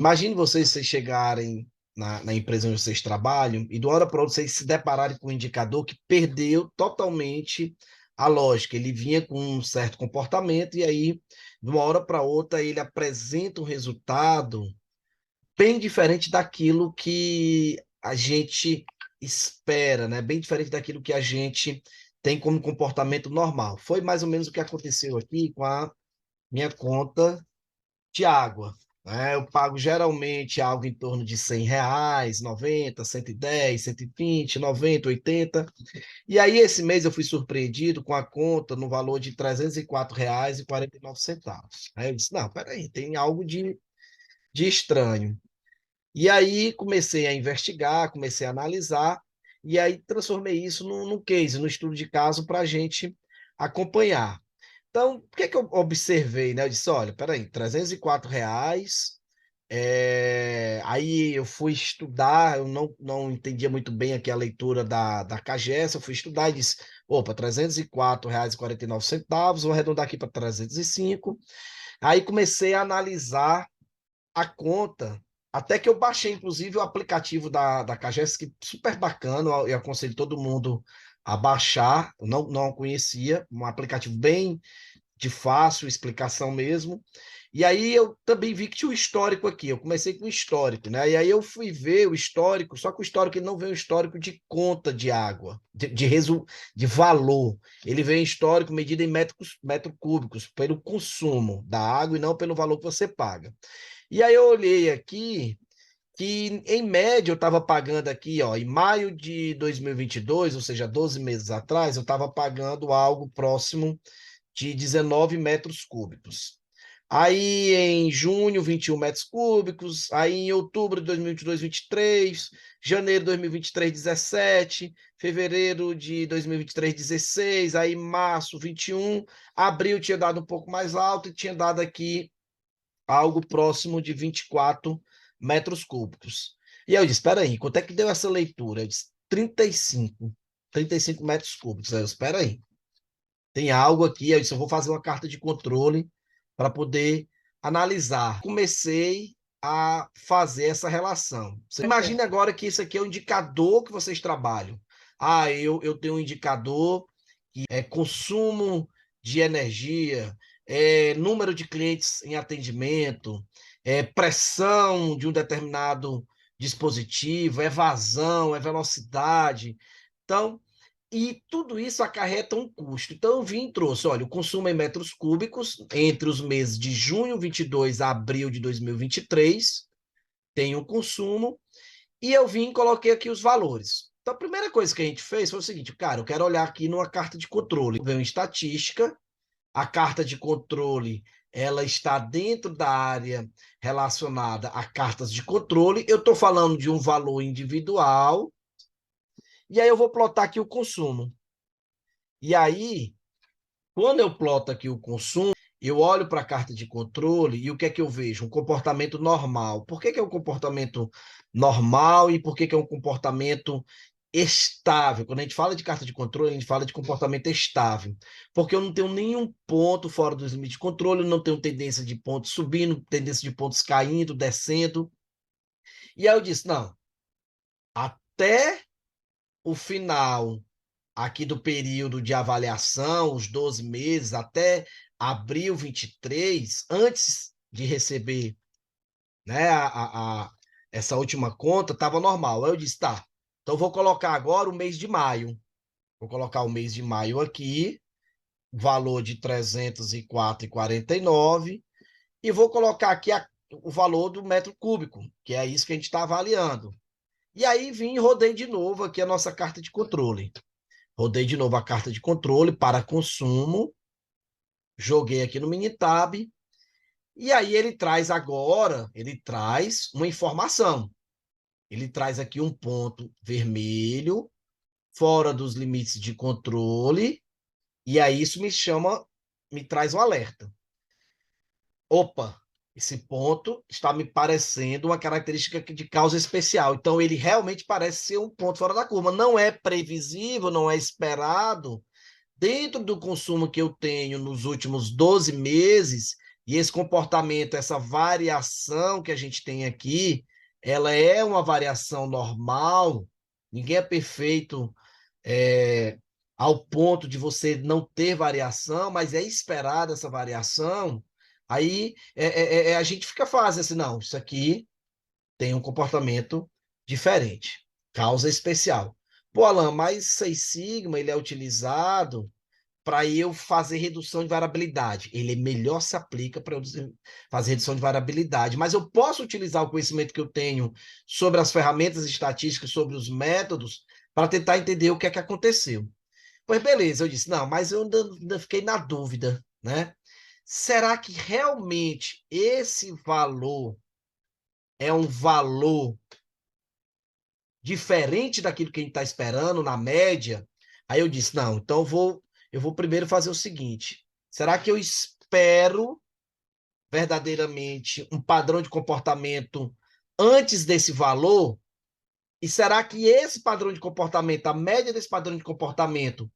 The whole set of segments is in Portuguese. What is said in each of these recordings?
Imagine vocês chegarem na empresa onde vocês trabalham e de uma hora para outra vocês se depararem com um indicador que perdeu totalmente a lógica. Ele vinha com um certo comportamento e aí, de uma hora para outra, ele apresenta um resultado bem diferente daquilo que a gente espera, né? Bem diferente daquilo que a gente tem como comportamento normal. Foi mais ou menos o que aconteceu aqui com a minha conta de água. Né? Eu pago geralmente algo em torno de R$ 100, 90, 110, 120, 90, 80. E aí, esse mês, eu fui surpreendido com a conta no valor de R$ 304,49. Aí eu disse, não, peraí, tem algo de estranho. E aí comecei a investigar, comecei a analisar, e aí transformei isso num case, no estudo de caso para a gente acompanhar. Então, o que é que eu observei, né? Eu disse, olha, peraí, R$ 304, aí eu fui estudar, eu não entendia muito bem aqui a leitura da CAGES, eu fui estudar e disse, opa, R$ 304,49, vou arredondar aqui para 305. Aí comecei a analisar a conta, até que eu baixei, inclusive, o aplicativo da CAGES, que é super bacana, eu aconselho todo mundo a baixar, eu não conhecia, um aplicativo bem de fácil explicação mesmo. E aí eu também vi que tinha o histórico aqui. Eu comecei com o histórico, né? E aí eu fui ver o histórico, só que o histórico ele não vem o histórico de conta de água, de valor. Ele vem histórico medido em metros cúbicos, pelo consumo da água e não pelo valor que você paga. E aí eu olhei aqui que, em média, eu estava pagando aqui, ó, em maio de 2022, ou seja, 12 meses atrás, eu estava pagando algo próximo de 19 metros cúbicos. Aí em junho, 21 metros cúbicos, aí em outubro de 2022, 23, janeiro de 2023, 17, fevereiro de 2023, 16, aí março, 21, abril tinha dado um pouco mais alto e tinha dado aqui algo próximo de 24 metros cúbicos. E aí eu disse, espera aí, quanto é que deu essa leitura? Eu disse, 35 metros cúbicos. Aí eu, espera aí, tem algo aqui, eu disse, eu vou fazer uma carta de controle para poder analisar. Comecei a fazer essa relação. Você imagina agora que isso aqui é um indicador que vocês trabalham. Ah, eu tenho um indicador que é consumo de energia, número de clientes em atendimento, pressão de um determinado dispositivo, é vazão, é velocidade. Então, e tudo isso acarreta um custo. Então, eu vim e trouxe, olha, o consumo em metros cúbicos entre os meses de junho 22 a abril de 2023, tem um consumo, e eu vim e coloquei aqui os valores. Então, a primeira coisa que a gente fez foi o seguinte, cara, eu quero olhar aqui numa carta de controle. Vem estatística, a carta de controle, ela está dentro da área relacionada a cartas de controle. Eu estou falando de um valor individual, e aí eu vou plotar aqui o consumo. E aí, quando eu ploto aqui o consumo, eu olho para a carta de controle e o que é que eu vejo? Um comportamento normal. Por que é um comportamento normal e por que é um comportamento estável? Quando a gente fala de carta de controle, a gente fala de comportamento estável. Porque eu não tenho nenhum ponto fora dos limites de controle, eu não tenho tendência de pontos subindo, tendência de pontos caindo, descendo. E aí eu disse, não, até o final aqui do período de avaliação, os 12 meses, até abril 23, antes de receber, né, essa última conta, estava normal. Aí eu disse, tá, então vou colocar agora o mês de maio. Vou colocar o mês de maio aqui, valor de 304,49, e vou colocar aqui o valor do metro cúbico, que é isso que a gente está avaliando. E aí vim e rodei de novo aqui a nossa carta de controle. Rodei de novo a carta de controle para consumo, joguei aqui no Minitab, e aí ele traz agora, ele traz uma informação. Ele traz aqui um ponto vermelho, fora dos limites de controle, e aí isso me traz um alerta. Opa, esse ponto está me parecendo uma característica de causa especial. Então, ele realmente parece ser um ponto fora da curva. Não é previsível, não é esperado, dentro do consumo que eu tenho nos últimos 12 meses, E esse comportamento, essa variação que a gente tem aqui, ela é uma variação normal, ninguém é perfeito ao ponto de você não ter variação, mas é esperada essa variação. Aí a gente fica fácil assim, não, isso aqui tem um comportamento diferente, causa especial. Pô, Alan, mas Seis Sigma ele é utilizado para eu fazer redução de variabilidade. Ele melhor se aplica para eu fazer redução de variabilidade, mas eu posso utilizar o conhecimento que eu tenho sobre as ferramentas estatísticas, sobre os métodos, para tentar entender o que é que aconteceu. Pois beleza, eu disse, não, mas eu ainda fiquei na dúvida, né? Será que realmente esse valor é um valor diferente daquilo que a gente está esperando na média? Aí eu disse, não, então eu vou primeiro fazer o seguinte, será que eu espero verdadeiramente um padrão de comportamento antes desse valor? E será que esse padrão de comportamento, a média desse padrão de comportamento,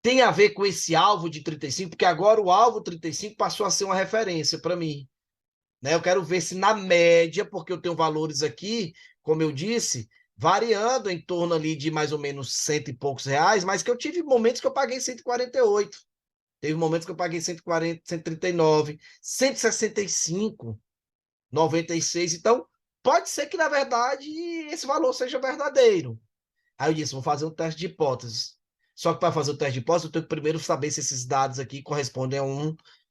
tem a ver com esse alvo de 35? Porque agora o alvo 35 passou a ser uma referência para mim. Né? Eu quero ver se na média, porque eu tenho valores aqui, como eu disse, variando em torno ali de mais ou menos cento e poucos reais, mas que eu tive momentos que eu paguei 148. Teve momentos que eu paguei 140, 139, 165, 96. Então, pode ser que, na verdade, esse valor seja verdadeiro. Aí eu disse, vou fazer um teste de hipóteses. Só que para fazer o teste de hipótese, eu tenho que primeiro saber se esses dados aqui correspondem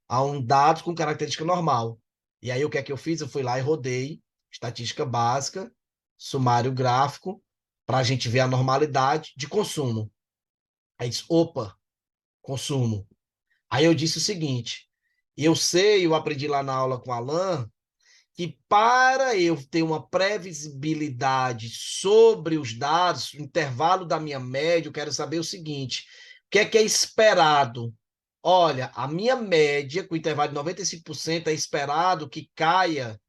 a um dado com característica normal. E aí o que é que eu fiz? Eu fui lá e rodei estatística básica, sumário gráfico, para a gente ver a normalidade de consumo. Aí disse, opa, consumo. Aí eu disse o seguinte, eu sei, eu aprendi lá na aula com o Alan, que para eu ter uma previsibilidade sobre os dados, o intervalo da minha média, eu quero saber o seguinte, o que é esperado? Olha, a minha média, com o intervalo de 95%, é esperado que caia,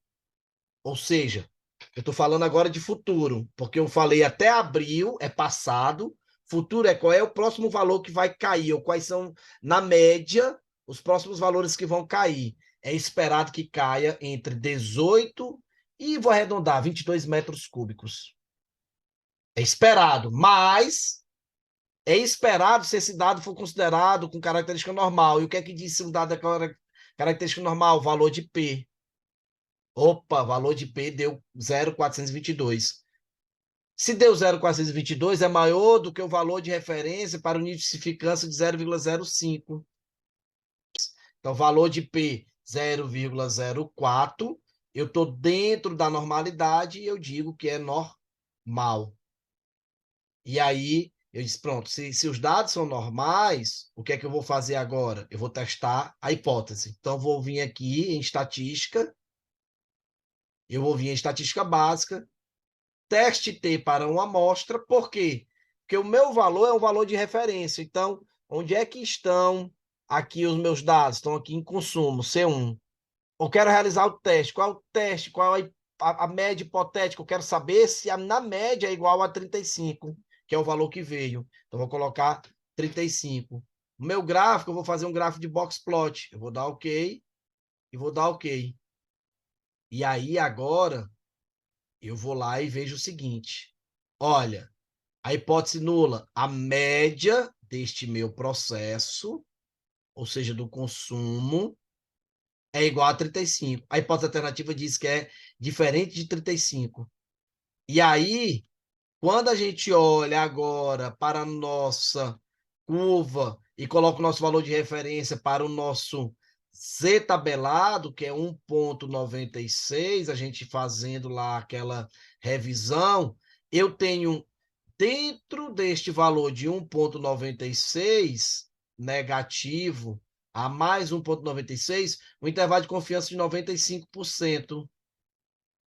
ou seja, eu estou falando agora de futuro, porque eu falei até abril, é passado, futuro é qual é o próximo valor que vai cair, ou quais são, na média, os próximos valores que vão cair. É esperado que caia entre 18 e, vou arredondar, 22 metros cúbicos. É esperado, mas é esperado se esse dado for considerado com característica normal. E o que é que diz se um dado é característica normal? Valor de P. Opa, valor de P deu 0,422. Se deu 0,422, é maior do que o valor de referência para o nível de significância de 0,05. Então, valor de P 0,04, eu estou dentro da normalidade e eu digo que é normal. E aí, eu disse, pronto, se os dados são normais, o que é que eu vou fazer agora? Eu vou testar a hipótese. Então, vou vir aqui em estatística, eu vou vir em estatística básica, teste T para uma amostra, por quê? Porque o meu valor é um valor de referência. Então, onde é que estão aqui os meus dados? Estão aqui em consumo, C1. Eu quero realizar o teste. Qual é o teste? Qual é a média hipotética? Eu quero saber se na média é igual a 35, que é o valor que veio. Então, vou colocar 35. O meu gráfico, eu vou fazer um gráfico de box plot. Eu vou dar OK e vou dar OK. E aí, agora, eu vou lá e vejo o seguinte. Olha, a hipótese nula, a média deste meu processo, ou seja, do consumo, é igual a 35. A hipótese alternativa diz que é diferente de 35. E aí, quando a gente olha agora para a nossa curva e coloca o nosso valor de referência para o nosso Z tabelado, que é 1,96, a gente fazendo lá aquela revisão, eu tenho dentro deste valor de 1,96 negativo a mais 1,96, o intervalo de confiança de 95%.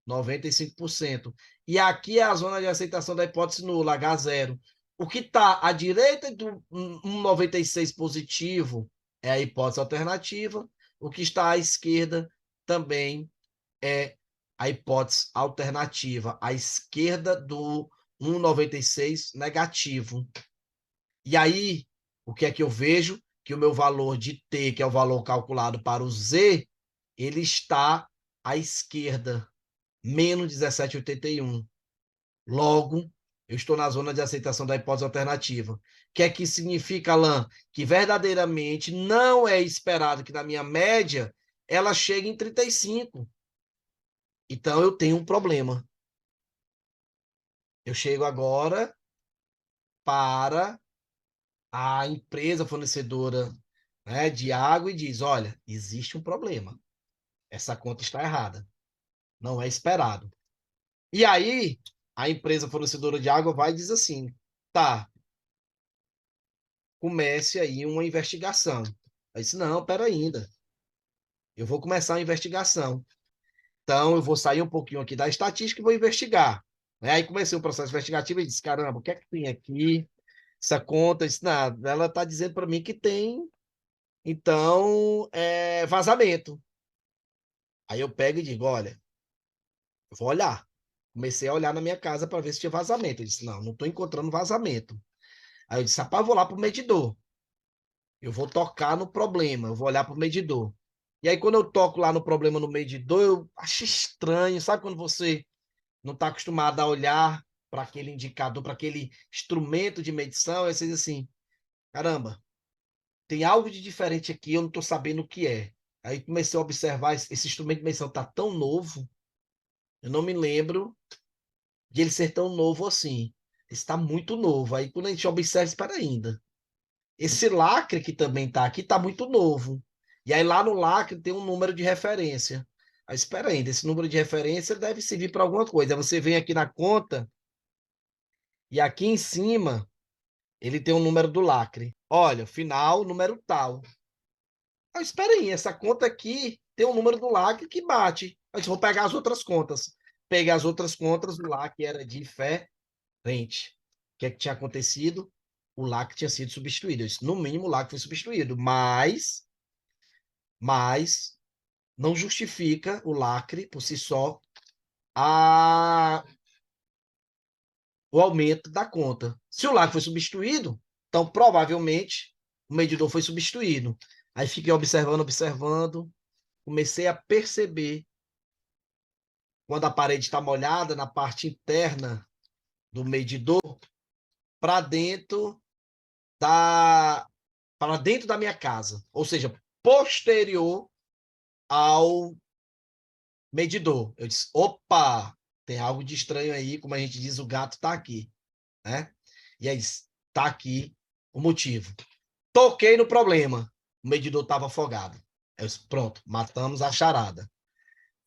95%. E aqui é a zona de aceitação da hipótese nula, H0. O que está à direita do 1,96 positivo é a hipótese alternativa. O que está à esquerda também é a hipótese alternativa, à esquerda do 1,96 negativo. E aí, o que é que eu vejo? Que o meu valor de T, que é o valor calculado para o Z, ele está à esquerda, menos 17,81. Logo, eu estou na zona de aceitação da hipótese alternativa. O que é que significa, Alan? Que verdadeiramente não é esperado que na minha média ela chegue em 35. Então eu tenho um problema. Eu chego agora para a empresa fornecedora, né, de água e diz: olha, existe um problema. Essa conta está errada. Não é esperado. E aí, a empresa fornecedora de água vai e diz assim: tá, comece aí uma investigação. Eu disse: não, pera ainda. Eu vou começar a investigação. Então, eu vou sair um pouquinho aqui da estatística e vou investigar. Aí comecei o processo investigativo e disse: caramba, o que é que tem aqui? Essa conta, disse, nada, ela está dizendo para mim que tem, então, vazamento. Aí eu pego e digo: olha, eu vou olhar. Comecei a olhar na minha casa para ver se tinha vazamento. Eu disse: não estou encontrando vazamento. Aí eu disse: rapaz, eu vou lá para o medidor. Eu vou tocar no problema, eu vou olhar para o medidor. E aí, quando eu toco lá no problema no medidor, eu acho estranho. Sabe quando você não está acostumado a olhar para aquele indicador, para aquele instrumento de medição? Aí você diz assim: caramba, tem algo de diferente aqui, eu não estou sabendo o que é. Aí comecei a observar, esse instrumento de medição está tão novo, eu não me lembro de ele ser tão novo assim. Está muito novo. Aí quando a gente observa, espera ainda. Esse lacre que também está aqui está muito novo. E aí lá no lacre tem um número de referência. Aí espera ainda, esse número de referência deve servir para alguma coisa. Aí você vem aqui na conta e aqui em cima ele tem um número do lacre. Olha, final, número tal. Ah, espera aí, essa conta aqui tem um número do lacre que bate. Aí vou pegar as outras contas. Peguei as outras contas, o lacre era diferente. O que é que tinha acontecido? O lacre tinha sido substituído. Eu disse, no mínimo, o lacre foi substituído, mas não justifica o lacre por si só o aumento da conta. Se o lacre foi substituído, então provavelmente o medidor foi substituído. Aí fiquei observando, comecei a perceber quando a parede está molhada na parte interna do medidor para dentro da minha casa, ou seja, posterior ao medidor. Eu disse: opa, tem algo de estranho aí, como a gente diz, o gato está aqui, né? E aí está aqui o motivo. Toquei no problema, o medidor estava afogado. Eu disse: pronto, matamos a charada.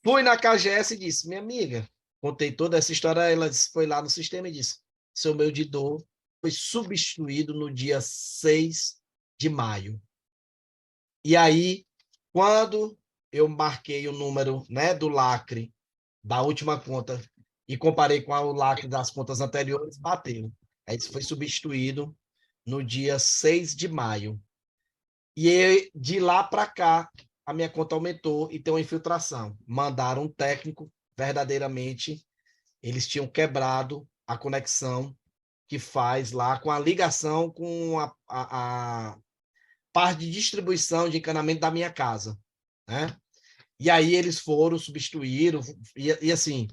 Fui na KGS e disse: minha amiga, contei toda essa história, ela foi lá no sistema e disse: seu medidor foi substituído no dia 6 de maio. E aí, quando eu marquei o número, né, do lacre da última conta e comparei com o lacre das contas anteriores, bateu. Aí isso foi substituído no dia 6 de maio. E de lá para cá, a minha conta aumentou e tem uma infiltração. Mandaram um técnico, verdadeiramente, eles tinham quebrado a conexão que faz lá com a ligação com a parte de distribuição de encanamento da minha casa, né? E aí eles foram, substituíram, e assim,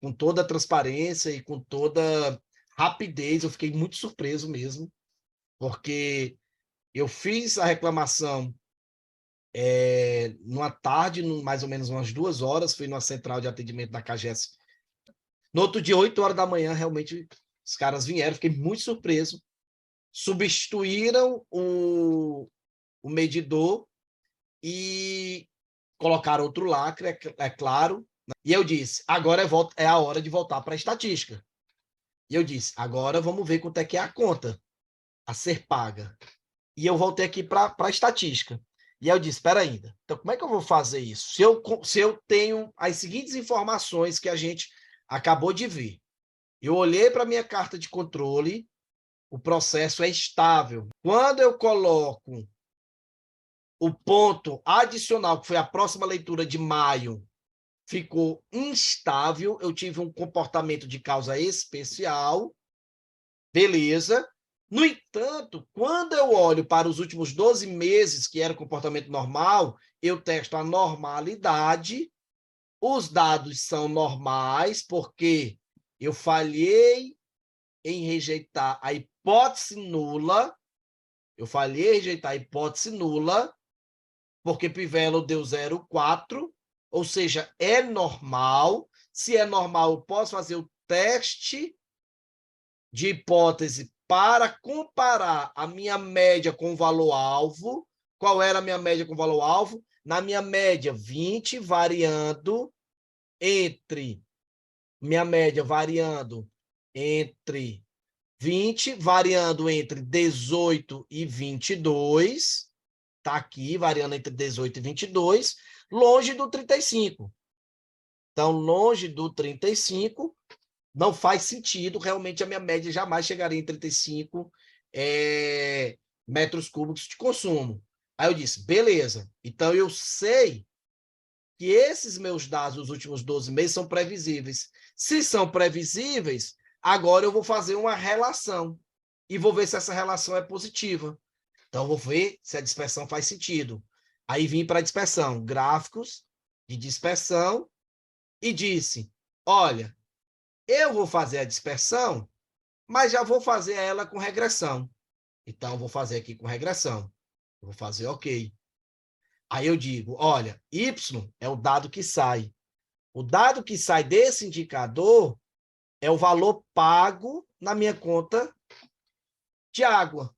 com toda a transparência e com toda rapidez, eu fiquei muito surpreso mesmo, porque eu fiz a reclamação numa tarde, mais ou menos umas 2 horas, fui numa central de atendimento da CAGES. No outro dia, 8 horas da manhã, realmente, os caras vieram, fiquei muito surpreso, substituíram o medidor e colocaram outro lacre, é claro. E eu disse: agora é a hora de voltar para a estatística. E eu disse: agora vamos ver quanto é que é a conta a ser paga. E eu voltei aqui para a estatística. E aí eu disse: espera ainda, então como é que eu vou fazer isso? Se eu tenho as seguintes informações que a gente acabou de ver. Eu olhei para a minha carta de controle, o processo é estável. Quando eu coloco o ponto adicional, que foi a próxima leitura de maio, ficou instável, eu tive um comportamento de causa especial, beleza, No entanto, quando eu olho para os últimos 12 meses, que era o comportamento normal, eu testo a normalidade, os dados são normais, porque eu falhei em rejeitar a hipótese nula, porque Pivelo deu 0,4, ou seja, é normal. Se é normal, eu posso fazer o teste de hipótese para comparar a minha média com o valor-alvo. Qual era a minha média com o valor-alvo? Na minha média, 20, variando entre... Minha média variando entre 20, variando entre 18 e 22. Está aqui, variando entre 18 e 22, longe do 35. Então, longe do 35, não faz sentido, realmente a minha média jamais chegaria em 35 metros cúbicos de consumo. Aí eu disse, beleza, então eu sei que esses meus dados dos últimos 12 meses são previsíveis. Se são previsíveis, agora eu vou fazer uma relação e vou ver se essa relação é positiva. Então, eu vou ver se a dispersão faz sentido. Aí vim para a dispersão, gráficos de dispersão, e disse, olha, eu vou fazer a dispersão, mas já vou fazer ela com regressão. Então, eu vou fazer aqui com regressão. Eu vou fazer OK. Aí eu digo, olha, Y é o dado que sai. O dado que sai desse indicador é o valor pago na minha conta de água.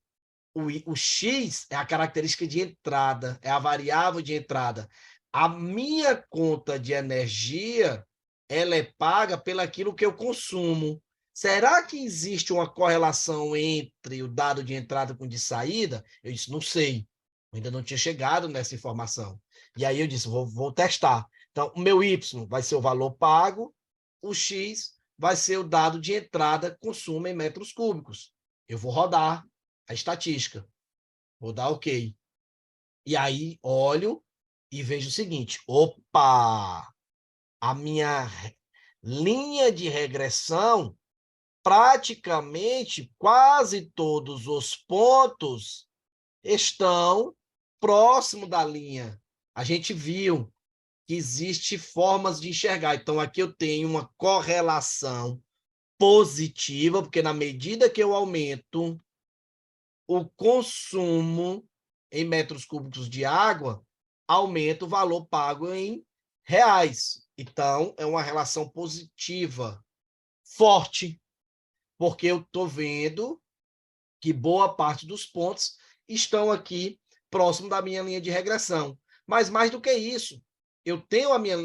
O X é a característica de entrada, é a variável de entrada. A minha conta de energia, ela é paga pelaquilo que eu consumo. Será que existe uma correlação entre o dado de entrada com o de saída? Eu disse, não sei. Eu ainda não tinha chegado nessa informação. E aí eu disse, vou testar. Então, o meu Y vai ser o valor pago, o X vai ser o dado de entrada, consumo em metros cúbicos. Eu vou rodar a estatística. Vou dar OK. E aí, olho e vejo o seguinte, opa, a minha linha de regressão, praticamente quase todos os pontos estão próximo da linha. A gente viu que existe formas de enxergar. Então, aqui eu tenho uma correlação positiva, porque na medida que eu aumento o consumo em metros cúbicos de água, aumenta o valor pago em reais. Então, é uma relação positiva, forte, porque eu estou vendo que boa parte dos pontos estão aqui próximo da minha linha de regressão. Mas mais do que isso, eu tenho a minha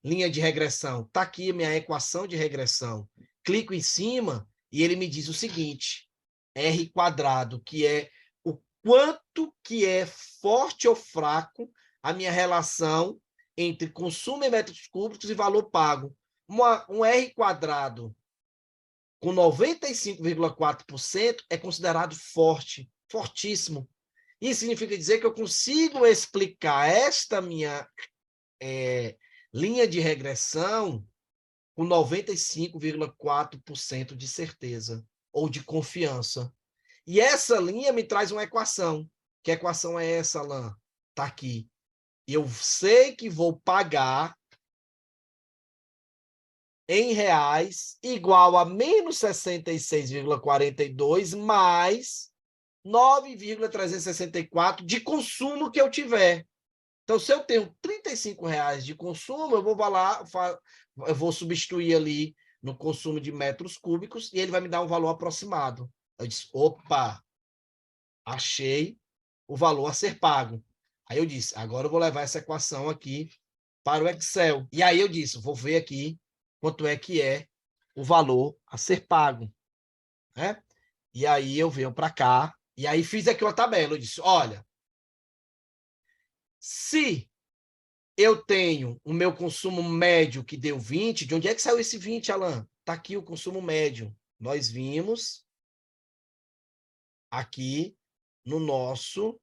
linha de regressão. Está aqui a minha equação de regressão. Clico em cima e ele me diz o seguinte, R², que é o quanto que é forte ou fraco a minha relação entre consumo em metros cúbicos e valor pago. Um R² com 95,4% é considerado forte, fortíssimo. Isso significa dizer que eu consigo explicar esta minha linha de regressão com 95,4% de certeza ou de confiança. E essa linha me traz uma equação. Que equação é essa, Alain? Está aqui. Eu sei que vou pagar em reais igual a menos 66,42 mais 9,364 de consumo que eu tiver. Então, se eu tenho R$ 35 de consumo, eu vou substituir ali no consumo de metros cúbicos e ele vai me dar um valor aproximado. Eu disse, opa, achei o valor a ser pago. Aí eu disse, agora eu vou levar essa equação aqui para o Excel. E aí eu disse, vou ver aqui quanto é que é o valor a ser pago. Né? E aí eu venho para cá, e aí fiz aqui uma tabela. Eu disse, olha, se eu tenho o meu consumo médio que deu 20, de onde é que saiu esse 20, Alan? Está aqui o consumo médio. Nós vimos aqui no nosso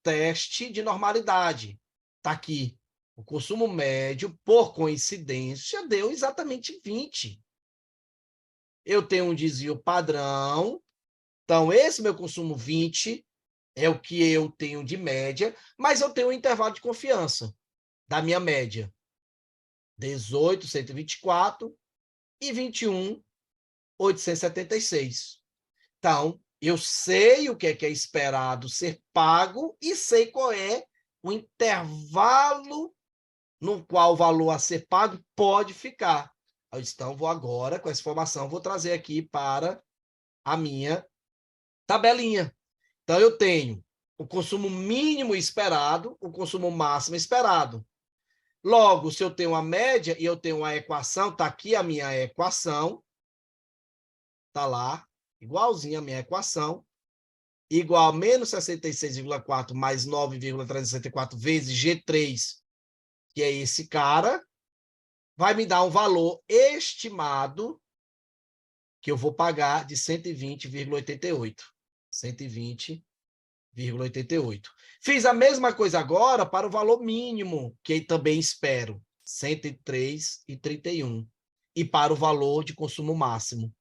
teste de normalidade. Está aqui. O consumo médio, por coincidência, deu exatamente 20. eu tenho um desvio padrão. Então, esse meu consumo 20 é o que eu tenho de média, mas eu tenho um intervalo de confiança da minha média. 18, 124 e 21, 876. Então, eu sei o que é esperado ser pago e sei qual é o intervalo no qual o valor a ser pago pode ficar. Então, vou agora, com essa informação, vou trazer aqui para a minha tabelinha. Então, eu tenho o consumo mínimo esperado, o consumo máximo esperado. Logo, se eu tenho a média e eu tenho a equação, está aqui a minha equação, está lá, igualzinha a minha equação, igual a menos 66,4 mais 9,364 vezes G3, que é esse cara, vai me dar um valor estimado que eu vou pagar de 120,88. 120,88. Fiz a mesma coisa agora para o valor mínimo, que também espero, 103,31. E para o valor de consumo máximo,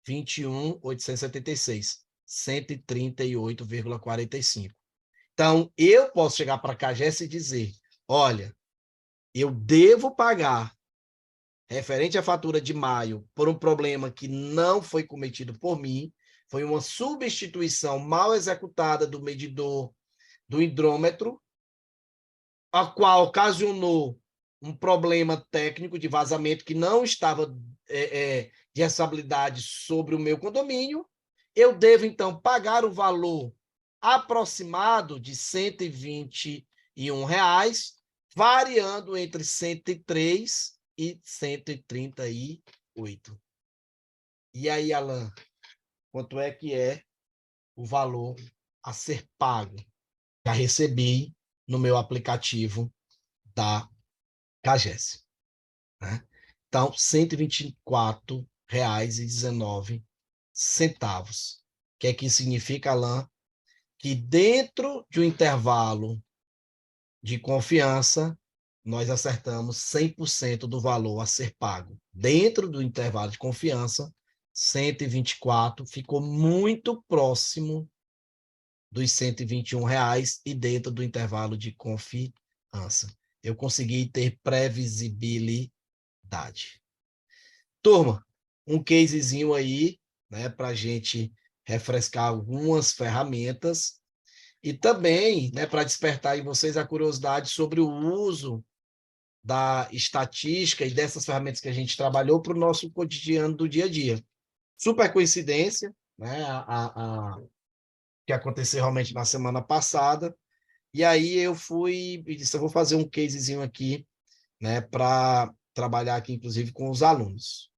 21.876, 138,45. Então, eu posso chegar para a CAGES e dizer, olha, eu devo pagar referente à fatura de maio por um problema que não foi cometido por mim, foi uma substituição mal executada do medidor do hidrômetro, a qual ocasionou um problema técnico de vazamento que não estava de responsabilidade sobre o meu condomínio. Eu devo, então, pagar o valor aproximado de R$ 121, variando entre 103 e 138. E aí, Alan, quanto é que é o valor a ser pago? Já recebi no meu aplicativo da CAGES. Né? Então, R$ 124,19. O que é que significa, Alan? Que dentro de um intervalo de confiança, nós acertamos 100% do valor a ser pago. Dentro do intervalo de confiança, 124 ficou muito próximo dos R$ 121 e dentro do intervalo de confiança. Eu consegui ter previsibilidade. Turma, um casezinho aí, né, para a gente refrescar algumas ferramentas e também, né, para despertar em vocês a curiosidade sobre o uso da estatística e dessas ferramentas que a gente trabalhou para o nosso cotidiano do dia a dia. Super coincidência, né, que aconteceu realmente na semana passada, e aí eu fui e disse, eu vou fazer um casezinho aqui, né, para trabalhar aqui, inclusive, com os alunos.